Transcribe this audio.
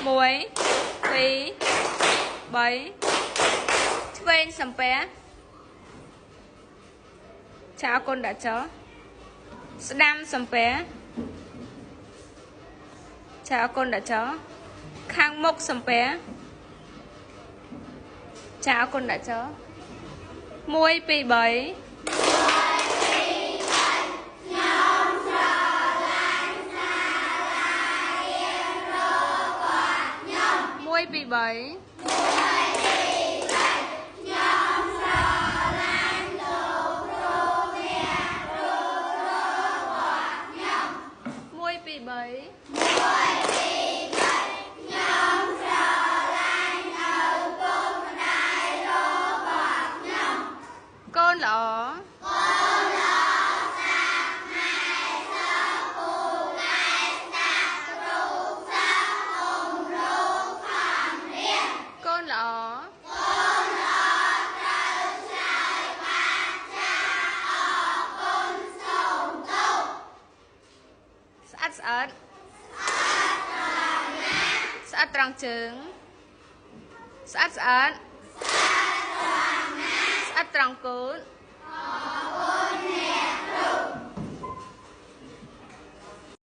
1 2 3 ឆ្វេងសំពែចាអរគុណដាក់ចោស្ដាំសំពែចាអរគុណដាក់ចោខាងមុខសំពែចាអរគុណដាក់ចោ1 2 31 2 3កូនល្អកូនល្អស្អាតស្អាតស្អាតត្រង់ជើងស្អាតស្អាតស្អាតត្រង់កូន